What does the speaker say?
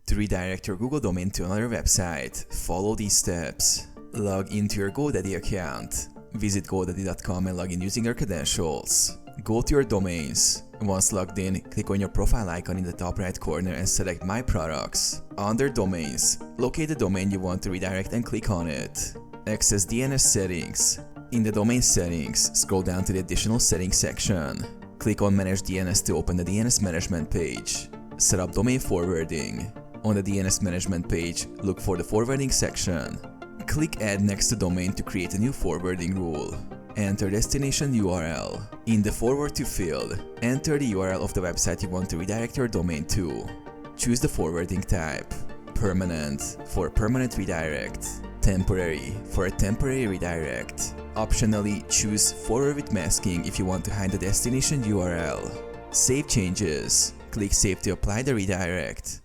To redirect your Google domain to another website, follow these steps. Log into your GoDaddy account. Visit GoDaddy.com and log in using your credentials. Go to your domains. Once logged in, click on your profile icon in the top right corner and select My Products. Under Domains, locate the domain you want to redirect and click on it. Access DNS settings. In the domain settings, scroll down to the Additional Settings section. Click on Manage DNS to open the DNS management page. Set up domain forwarding. On the DNS management page, look for the forwarding section. Click Add next to domain to create a new forwarding rule. Enter destination URL. In the Forward to field, enter the URL of the website you want to redirect your domain to. Choose the forwarding type. Permanent for a permanent redirect. Temporary for a temporary redirect. Optionally, choose Forward with masking if you want to hide the destination URL. Save changes. Click Save to apply the redirect.